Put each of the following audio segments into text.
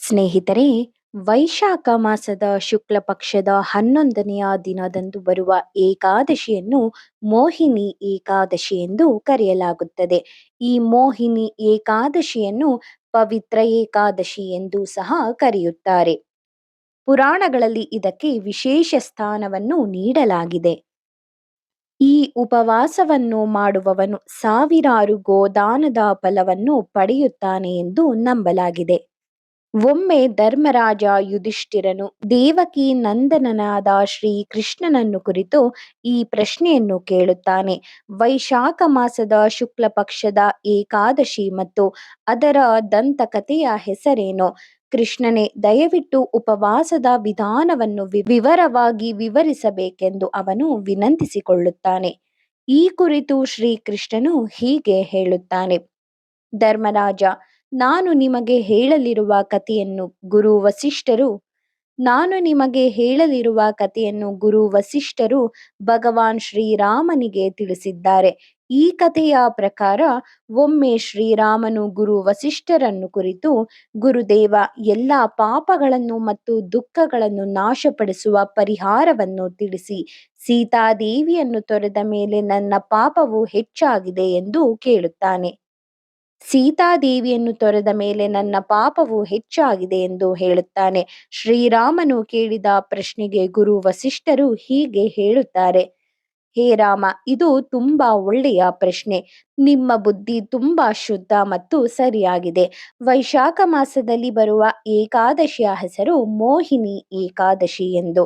ಸ್ನೇಹಿತರೆ, ವೈಶಾಖ ಮಾಸದ ಶುಕ್ಲ ಪಕ್ಷದ 11ನೆಯ ದಿನದಂದು ಬರುವ ಏಕಾದಶಿಯನ್ನು ಮೋಹಿನಿ ಏಕಾದಶಿ ಎಂದು ಕರೆಯಲಾಗುತ್ತದೆ. ಈ ಮೋಹಿನಿ ಏಕಾದಶಿಯನ್ನು ಪವಿತ್ರ ಏಕಾದಶಿ ಎಂದು ಸಹ ಕರೆಯುತ್ತಾರೆ. ಪುರಾಣಗಳಲ್ಲಿ ಇದಕ್ಕೆ ವಿಶೇಷ ಸ್ಥಾನವನ್ನು ನೀಡಲಾಗಿದೆ. ಈ ಉಪವಾಸವನ್ನು ಮಾಡುವವನು ಸಾವಿರಾರು ಗೋದಾನದ ಫಲವನ್ನು ಪಡೆಯುತ್ತಾನೆ ಎಂದು ನಂಬಲಾಗಿದೆ. ಒಮ್ಮೆ ಧರ್ಮರಾಜ ಯುಧಿಷ್ಠಿರನು ದೇವಕಿ ನಂದನನಾದ ಶ್ರೀ ಕೃಷ್ಣನನ್ನು ಕುರಿತು ಈ ಪ್ರಶ್ನೆಯನ್ನು ಕೇಳುತ್ತಾನೆ. ವೈಶಾಖ ಮಾಸದ ಶುಕ್ಲ ಪಕ್ಷದ ಏಕಾದಶಿ ಮತ್ತು ಅದರ ದಂತಕಥೆಯ ಹೆಸರೇನು? ಕೃಷ್ಣನೇ, ದಯವಿಟ್ಟು ಉಪವಾಸದ ವಿಧಾನವನ್ನು ವಿವರವಾಗಿ ವಿವರಿಸಬೇಕೆಂದು ಅವನು ವಿನಂತಿಸಿಕೊಳ್ಳುತ್ತಾನೆ. ಈ ಕುರಿತು ಶ್ರೀಕೃಷ್ಣನು ಹೀಗೆ ಹೇಳುತ್ತಾನೆ: ಧರ್ಮರಾಜ, ನಾನು ನಿಮಗೆ ಹೇಳಲಿರುವ ಕಥೆಯನ್ನು ಗುರು ವಸಿಷ್ಠರು ಭಗವಾನ್ ಶ್ರೀರಾಮನಿಗೆ ತಿಳಿಸಿದ್ದಾರೆ. ಈ ಕಥೆಯ ಪ್ರಕಾರ ಒಮ್ಮೆ ಶ್ರೀರಾಮನು ಗುರು ವಸಿಷ್ಠರನ್ನು ಕುರಿತು, ಗುರುದೇವ, ಎಲ್ಲ ಪಾಪಗಳನ್ನು ಮತ್ತು ದುಃಖಗಳನ್ನು ನಾಶಪಡಿಸುವ ಪರಿಹಾರವನ್ನು ತಿಳಿಸಿ, ಸೀತಾದೇವಿಯನ್ನು ತೊರೆದ ಮೇಲೆ ನನ್ನ ಪಾಪವು ಹೆಚ್ಚಾಗಿದೆ ಎಂದು ಕೇಳುತ್ತಾನೆ. ಶ್ರೀರಾಮನು ಕೇಳಿದ ಪ್ರಶ್ನೆಗೆ ಗುರು ವಸಿಷ್ಠರು ಹೀಗೆ ಹೇಳುತ್ತಾರೆ: ಹೇ ರಾಮ, ಇದು ತುಂಬಾ ಒಳ್ಳೆಯ ಪ್ರಶ್ನೆ. ನಿಮ್ಮ ಬುದ್ಧಿ ತುಂಬಾ ಶುದ್ಧ ಮತ್ತು ಸರಿಯಾಗಿದೆ. ವೈಶಾಖ ಮಾಸದಲ್ಲಿ ಬರುವ ಏಕಾದಶಿಯ ಹೆಸರು ಮೋಹಿನಿ ಏಕಾದಶಿ ಎಂದು.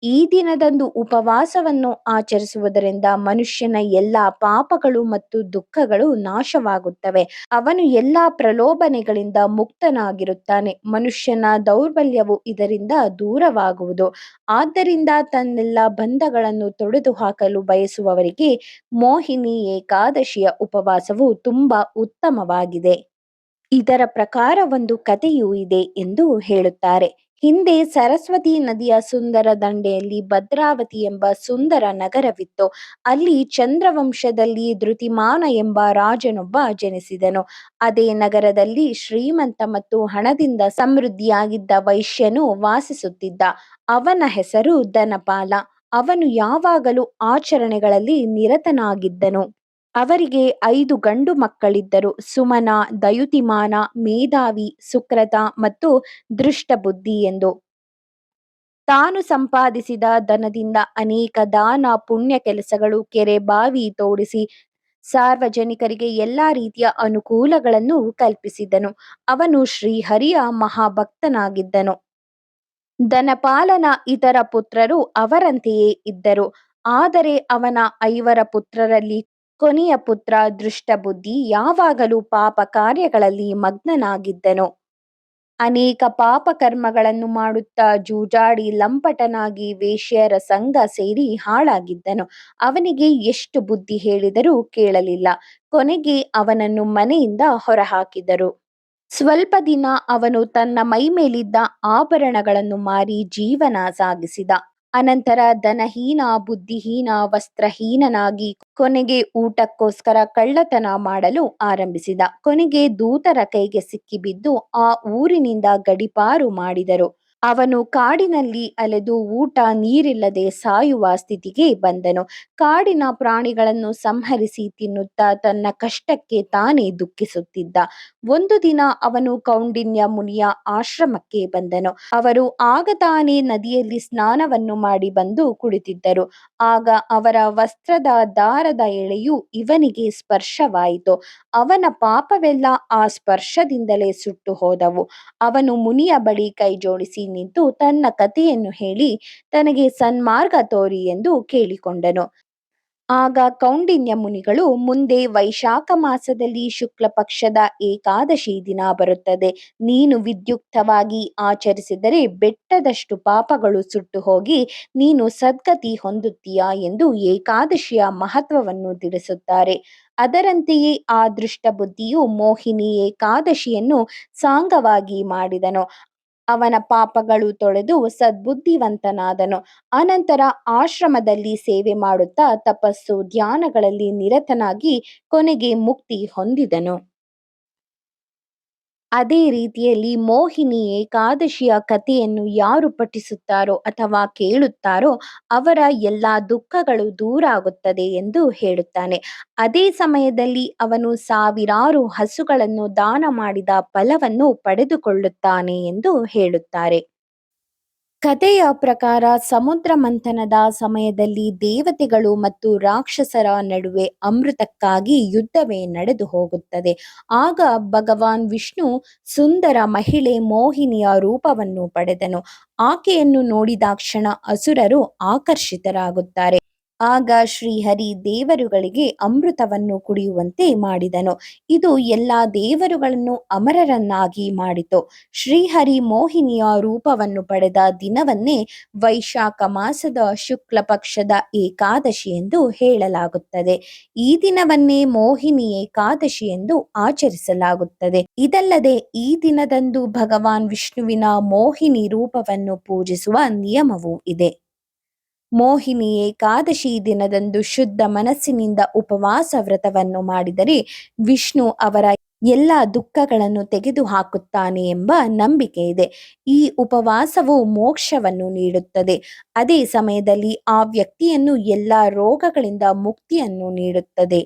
ಈ ದಿನದಂದು ಉಪವಾಸವನ್ನು ಆಚರಿಸುವುದರಿಂದ ಮನುಷ್ಯನ ಎಲ್ಲಾ ಪಾಪಗಳು ಮತ್ತು ದುಃಖಗಳು ನಾಶವಾಗುತ್ತವೆ. ಅವನು ಎಲ್ಲಾ ಪ್ರಲೋಭನೆಗಳಿಂದ ಮುಕ್ತನಾಗಿರುತ್ತಾನೆ. ಮನುಷ್ಯನ ದೌರ್ಬಲ್ಯವು ಇದರಿಂದ ದೂರವಾಗುವುದು. ಆದ್ದರಿಂದ ತನ್ನೆಲ್ಲ ಬಂಧಗಳನ್ನು ತೊಡೆದುಹಾಕಲು ಬಯಸುವವರಿಗೆ ಮೋಹಿನಿ ಏಕಾದಶಿಯ ಉಪವಾಸವು ತುಂಬಾ ಉತ್ತಮವಾಗಿದೆ. ಇದರ ಪ್ರಕಾರ ಒಂದು ಕಥೆಯೂ ಇದೆ ಎಂದು ಹೇಳುತ್ತಾರೆ. ಹಿಂದೆ ಸರಸ್ವತಿ ನದಿಯ ಸುಂದರ ದಂಡೆಯಲ್ಲಿ ಭದ್ರಾವತಿ ಎಂಬ ಸುಂದರ ನಗರವಿತ್ತು. ಅಲ್ಲಿ ಚಂದ್ರವಂಶದಲ್ಲಿ ಧೃತಿಮಾನ ಎಂಬ ರಾಜನೊಬ್ಬ ಜನಿಸಿದನು. ಅದೇ ನಗರದಲ್ಲಿ ಶ್ರೀಮಂತ ಮತ್ತು ಹಣದಿಂದ ಸಮೃದ್ಧಿಯಾಗಿದ್ದ ವೈಶ್ಯನು ವಾಸಿಸುತ್ತಿದ್ದ. ಅವನ ಹೆಸರು ಧನಪಾಲ. ಅವನು ಯಾವಾಗಲೂ ಆಚರಣೆಗಳಲ್ಲಿ ನಿರತನಾಗಿದ್ದನು. ಅವರಿಗೆ 5 ಗಂಡು ಮಕ್ಕಳಿದ್ದರು: ಸುಮನ, ದಯುತಿಮಾನ, ಮೇಧಾವಿ, ಸುಕ್ರತ ಮತ್ತು ದೃಷ್ಟಬುದ್ಧಿ ಎಂದು. ತಾನು ಸಂಪಾದಿಸಿದ ಧನದಿಂದ ಅನೇಕ ದಾನ ಪುಣ್ಯ ಕೆಲಸಗಳು, ಕೆರೆ ಬಾವಿ ತೋಡಿಸಿ ಸಾರ್ವಜನಿಕರಿಗೆ ಎಲ್ಲಾ ರೀತಿಯ ಅನುಕೂಲಗಳನ್ನು ಕಲ್ಪಿಸಿದನು. ಅವನು ಶ್ರೀಹರಿಯ ಮಹಾಭಕ್ತನಾಗಿದ್ದನು. ಧನಪಾಲನ ಇತರ ಪುತ್ರರು ಅವರಂತೆಯೇ ಇದ್ದರು. ಆದರೆ ಅವನ 5 ಪುತ್ರರಲ್ಲಿ ಕೊನೆಯ ಪುತ್ರ ದೃಷ್ಟಬುದ್ಧಿ ಯಾವಾಗಲೂ ಪಾಪ ಕಾರ್ಯಗಳಲ್ಲಿ ಮಗ್ನನಾಗಿದ್ದನು. ಅನೇಕ ಪಾಪ ಕರ್ಮಗಳನ್ನು ಮಾಡುತ್ತಾ ಜೂಜಾಡಿ ಲಂಪಟನಾಗಿ ವೇಶ್ಯೆಯರ ಸಂಗ ಸೇರಿ ಹಾಳಾಗಿದ್ದನು. ಅವನಿಗೆ ಎಷ್ಟು ಬುದ್ಧಿ ಹೇಳಿದರೂ ಕೇಳಲಿಲ್ಲ. ಕೊನೆಗೆ ಅವನನ್ನು ಮನೆಯಿಂದ ಹೊರಹಾಕಿದರು. ಸ್ವಲ್ಪ ದಿನ ಅವನು ತನ್ನ ಮೈಮೇಲಿದ್ದ ಆಭರಣಗಳನ್ನು ಮಾರಿ ಜೀವನ ಸಾಗಿಸಿದ. ಅನಂತರ ಧನಹೀನ, ಬುದ್ಧಿಹೀನ, ವಸ್ತ್ರಹೀನನಾಗಿ ಕೊನೆಗೆ ಊಟಕ್ಕೋಸ್ಕರ ಕಳ್ಳತನ ಮಾಡಲು ಆರಂಭಿಸಿದ. ಕೊನೆಗೆ ದೂತರ ಕೈಗೆ ಸಿಕ್ಕಿಬಿದ್ದು ಆ ಊರಿನಿಂದ ಗಡೀಪಾರು ಮಾಡಿದರು. ಅವನು ಕಾಡಿನಲ್ಲಿ ಅಲೆದು ಊಟ ನೀರಿಲ್ಲದೆ ಸಾಯುವ ಸ್ಥಿತಿಗೆ ಬಂದನು. ಕಾಡಿನ ಪ್ರಾಣಿಗಳನ್ನು ಸಂಹರಿಸಿ ತಿನ್ನುತ್ತಾ ತನ್ನ ಕಷ್ಟಕ್ಕೆ ತಾನೇ ದುಃಖಿಸುತ್ತಿದ್ದ. ಒಂದು ದಿನ ಅವನು ಕೌಂಡಿನ್ಯ ಮುನಿಯ ಆಶ್ರಮಕ್ಕೆ ಬಂದನು. ಅವರು ಆಗ ತಾನೇ ನದಿಯಲ್ಲಿ ಸ್ನಾನವನ್ನು ಮಾಡಿ ಬಂದು ಕುಳಿತಿದ್ದರು. ಆಗ ಅವರ ವಸ್ತ್ರದ ದಾರದ ಎಳೆಯು ಇವನಿಗೆ ಸ್ಪರ್ಶವಾಯಿತು. ಅವನ ಪಾಪವೆಲ್ಲ ಆ ಸ್ಪರ್ಶದಿಂದಲೇ ಸುಟ್ಟು ಹೋದವು. ಅವನು ಮುನಿಯ ಬಳಿ ಕೈಜೋಡಿಸಿ ನಿಂತು ತನ್ನ ಕಥೆಯನ್ನು ಹೇಳಿ ತನಗೆ ಸನ್ಮಾರ್ಗ ತೋರಿ ಎಂದು ಕೇಳಿಕೊಂಡನು. ಆಗ ಕೌಂಡಿನ್ಯ ಮುನಿಗಳು, ಮುಂದೆ ವೈಶಾಖ ಮಾಸದಲ್ಲಿ ಶುಕ್ಲ ಪಕ್ಷದ ಏಕಾದಶಿ ದಿನ ಬರುತ್ತದೆ. ನೀನು ವಿದ್ಯುಕ್ತವಾಗಿ ಆಚರಿಸಿದರೆ ಬೆಟ್ಟದಷ್ಟು ಪಾಪಗಳು ಸುಟ್ಟು ಹೋಗಿ ನೀನು ಸದ್ಗತಿ ಹೊಂದುತ್ತೀಯಾ ಎಂದು ಏಕಾದಶಿಯ ಮಹತ್ವವನ್ನು ತಿಳಿಸುತ್ತಾರೆ. ಅದರಂತೆಯೇ ಆ ದೃಷ್ಟಬುದ್ಧಿಯು ಮೋಹಿನಿ ಏಕಾದಶಿಯನ್ನು ಸಾಂಗವಾಗಿ ಮಾಡಿದನು. ಅವನ ಪಾಪಗಳು ತೊಳೆದು ಸದ್ಬುದ್ಧಿವಂತನಾದನು. ಅನಂತರ ಆಶ್ರಮದಲ್ಲಿ ಸೇವೆ ಮಾಡುತ್ತಾ ತಪಸ್ಸು ಧ್ಯಾನಗಳಲ್ಲಿ ನಿರತನಾಗಿ ಕೊನೆಗೆ ಮುಕ್ತಿ ಹೊಂದಿದನು. ಅದೇ ರೀತಿಯಲ್ಲಿ ಮೋಹಿನಿ ಏಕಾದಶಿಯ ಕಥೆಯನ್ನು ಯಾರು ಪಠಿಸುತ್ತಾರೋ ಅಥವಾ ಕೇಳುತ್ತಾರೋ ಅವರ ಎಲ್ಲ ದುಃಖಗಳು ದೂರ ಆಗುತ್ತದೆ ಎಂದು ಹೇಳುತ್ತಾನೆ. ಅದೇ ಸಮಯದಲ್ಲಿ ಅವನು ಸಾವಿರಾರು ಹಸುಗಳನ್ನು ದಾನ ಮಾಡಿದ ಫಲವನ್ನು ಪಡೆದುಕೊಳ್ಳುತ್ತಾನೆ ಎಂದು ಹೇಳುತ್ತಾರೆ. ಕಥೆಯ ಪ್ರಕಾರ ಸಮುದ್ರ ಮಂಥನದ ಸಮಯದಲ್ಲಿ ದೇವತೆಗಳು ಮತ್ತು ರಾಕ್ಷಸರ ನಡುವೆ ಅಮೃತಕ್ಕಾಗಿ ಯುದ್ಧವೇ ನಡೆದು ಹೋಗುತ್ತದೆ. ಆಗ ಭಗವಾನ್ ವಿಷ್ಣು ಸುಂದರ ಮಹಿಳೆ ಮೋಹಿನಿಯ ರೂಪವನ್ನು ಪಡೆದನು. ಆಕೆಯನ್ನು ನೋಡಿದಾಕ್ಷಣ ಅಸುರರು ಆಕರ್ಷಿತರಾಗುತ್ತಾರೆ. ಆಗ ಶ್ರೀಹರಿ ದೇವರುಗಳಿಗೆ ಅಮೃತವನ್ನು ಕುಡಿಯುವಂತೆ ಮಾಡಿದನು. ಇದು ಎಲ್ಲ ದೇವರುಗಳನ್ನು ಅಮರರನ್ನಾಗಿ ಮಾಡಿತು. ಶ್ರೀಹರಿ ಮೋಹಿನಿಯ ರೂಪವನ್ನು ಪಡೆದ ದಿನವನ್ನೇ ವೈಶಾಖ ಮಾಸದ ಶುಕ್ಲ ಪಕ್ಷದ ಏಕಾದಶಿ ಎಂದು ಹೇಳಲಾಗುತ್ತದೆ. ಈ ದಿನವನ್ನೇ ಮೋಹಿನಿ ಏಕಾದಶಿ ಎಂದು ಆಚರಿಸಲಾಗುತ್ತದೆ. ಇದಲ್ಲದೆ ಈ ದಿನದಂದು ಭಗವಾನ್ ವಿಷ್ಣುವಿನ ಮೋಹಿನಿ ರೂಪವನ್ನು ಪೂಜಿಸುವ ನಿಯಮವೂ ಇದೆ. ಮೋಹಿನಿ ಏಕಾದಶಿ ದಿನದಂದು ಶುದ್ಧ ಮನಸ್ಸಿನಿಂದ ಉಪವಾಸ ವ್ರತವನ್ನು ಮಾಡಿದರೆ ವಿಷ್ಣು ಅವರ ಎಲ್ಲ ದುಃಖಗಳನ್ನು ತೆಗೆದುಹಾಕುತ್ತಾನೆ ಎಂಬ ನಂಬಿಕೆ ಇದೆ. ಈ ಉಪವಾಸವು ಮೋಕ್ಷವನ್ನು ನೀಡುತ್ತದೆ. ಅದೇ ಸಮಯದಲ್ಲಿ ಆ ವ್ಯಕ್ತಿಯನ್ನು ಎಲ್ಲ ರೋಗಗಳಿಂದ ಮುಕ್ತಿಯನ್ನು ನೀಡುತ್ತದೆ.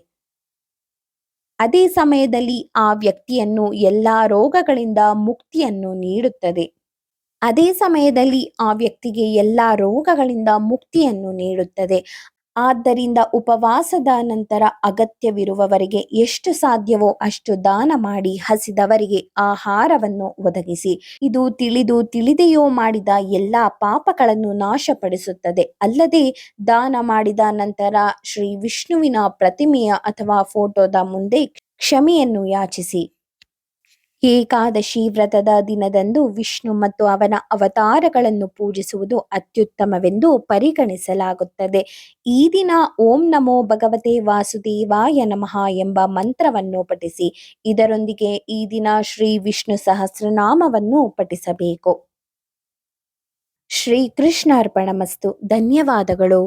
ಅದೇ ಸಮಯದಲ್ಲಿ ಆ ವ್ಯಕ್ತಿಯನ್ನು ಎಲ್ಲ ರೋಗಗಳಿಂದ ಮುಕ್ತಿಯನ್ನು ನೀಡುತ್ತದೆ. ಅದೇ ಸಮಯದಲ್ಲಿ ಆ ವ್ಯಕ್ತಿಗೆ ಎಲ್ಲ ರೋಗಗಳಿಂದ ಮುಕ್ತಿಯನ್ನು ನೀಡುತ್ತದೆ. ಆದ್ದರಿಂದ ಉಪವಾಸದ ನಂತರ ಅಗತ್ಯವಿರುವವರಿಗೆ ಎಷ್ಟು ಸಾಧ್ಯವೋ ಅಷ್ಟು ದಾನ ಮಾಡಿ ಹಸಿದವರಿಗೆ ಆಹಾರವನ್ನು ಒದಗಿಸಿ. ಇದು ತಿಳಿದು ತಿಳಿದೆಯೋ ಮಾಡಿದ ಎಲ್ಲ ಪಾಪಗಳನ್ನು ನಾಶಪಡಿಸುತ್ತದೆ. ಅಲ್ಲದೆ ದಾನ ಮಾಡಿದ ನಂತರ ಶ್ರೀ ವಿಷ್ಣುವಿನ ಪ್ರತಿಮೆಯ ಅಥವಾ ಫೋಟೋದ ಮುಂದೆ ಕ್ಷಮೆಯನ್ನು ಯಾಚಿಸಿ. ಏಕಾದಶಿ ವ್ರತದ ದಿನದಂದು ವಿಷ್ಣು ಮತ್ತು ಅವನ ಅವತಾರಗಳನ್ನು ಪೂಜಿಸುವುದು ಅತ್ಯುತ್ತಮವೆಂದು ಪರಿಗಣಿಸಲಾಗುತ್ತದೆ. ಈ ದಿನ ಓಂ ನಮೋ ಭಗವತೆ ವಾಸುದೇವಾಯ ನಮಃ ಎಂಬ ಮಂತ್ರವನ್ನು ಪಠಿಸಿ. ಇದರೊಂದಿಗೆ ಈ ದಿನ ಶ್ರೀ ವಿಷ್ಣು ಸಹಸ್ರನಾಮವನ್ನು ಪಠಿಸಬೇಕು. ಶ್ರೀ ಕೃಷ್ಣಾರ್ಪಣಮಸ್ತು. ಧನ್ಯವಾದಗಳು.